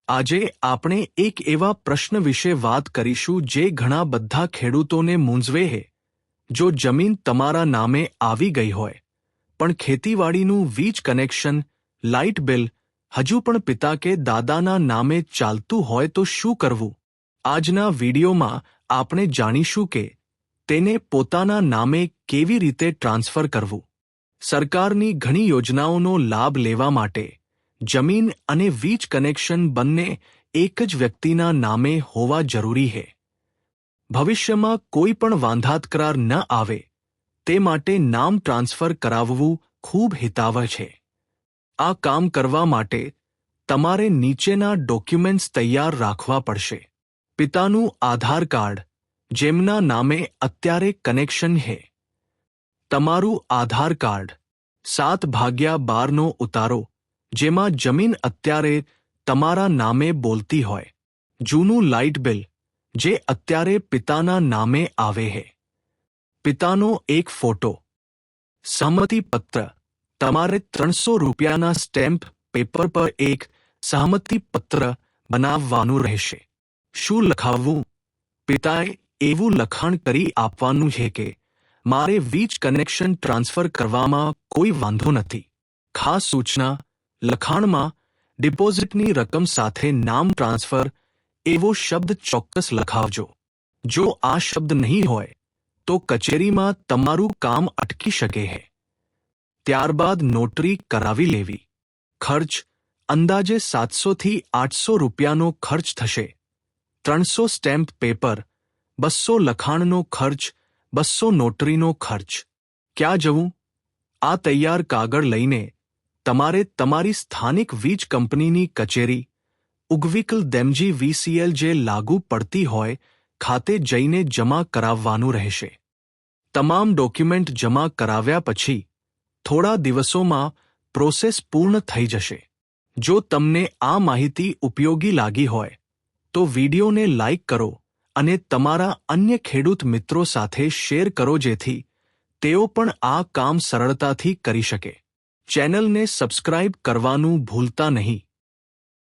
આજે આપણે એક એવા પ્રશ્ન વિશે વાત કરીશું જે ઘણા બધા ખેડૂતોને મૂંઝવે છે। જો જમીન તમારા નામે આવી ગઈ હોય પણ ખેતીવાડીનું વીજ કનેક્શન, લાઇટ બિલ હજુ પણ પિતા કે દાદાના નામે ચાલતું હોય તો શું કરવું? આજના વિડીયોમાં આપણે જાણીશું કે તેને પોતાના નામે કેવી રીતે ટ્રાન્સફર કરવું। સરકારની ઘણી યોજનાઓનો લાભ લેવા માટે જમીન અને વીજ કનેક્શન બંને એક જ વ્યક્તિના નામે હોવા જરૂરી છે। ભવિષ્યમાં કોઈ પણ વાંધાતકરાર ન આવે તે માટે નામ ટ્રાન્સફર કરાવવું ખૂબ હિતાવહ છે। આ કામ કરવા માટે તમારે નીચેના ડોક્યુમેન્ટ્સ તૈયાર રાખવા પડશે। પિતાનું આધાર કાર્ડ, જેમના નામે અત્યારે કનેક્શન છે। તમારું આધાર કાર્ડ, 7/12નો ઉતારો જેમાં જમીન અત્યારે તમારા નામે બોલતી હોય। જૂનું લાઇટ બિલ જે અત્યારે પિતાના નામે આવે છે। પિતાનો એક ફોટો। સહમતિ પત્ર, તમારે 300 રૂપિયાના સ્ટેમ્પ પેપર પર એક સહમતિ પત્ર બનાવવાનું રહેશે। શું લખાવવું? પિતાએ એવું લખાણ કરી આપવાનું છે કે મારે વીજ કનેક્શન ટ્રાન્સફર કરવામાં કોઈ વાંધો નથી। ખાસ સૂચના, લખાણમાં ડિપોઝિટની રકમ સાથે નામ ટ્રાન્સફર એવો શબ્દ ચોક્કસ લખાવજો। જો આ શબ્દ નહીં હોય તો કચેરીમાં તમારું કામ અટકી શકે છે। ત્યારબાદ નોટરી કરાવી લેવી। ખર્ચ અંદાજે 700 થી 800 રૂપિયાનો ખર્ચ થશે। 300 સ્ટેમ્પ પેપર, 200 લખાણનો ખર્ચ, 200 નોટરીનો ખર્ચ। ક્યાં જવું? આ તૈયાર કાગળ લઈને તમારે તમારી સ્થાનિક વીજ કંપનીની કચેરી, ઉગવિકલ દેમજી વીસીએલ જે લાગુ પડતી હોય ખાતે જઈને જમા કરાવવાનું રહેશે। તમામ ડોક્યુમેન્ટ જમા કરાવ્યા પછી થોડા દિવસોમાં પ્રોસેસ પૂર્ણ થઈ જશે। જો તમને આ માહિતી ઉપયોગી લાગી હોય તો વિડીયોને લાઇક કરો અને તમારા અન્ય ખેડૂત મિત્રો સાથે શેર કરો જેથી તેઓ પણ આ કામ સરળતાથી કરી શકે। ચેનલને સબસ્ક્રાઇબ કરવાનું ભૂલતા નહીં।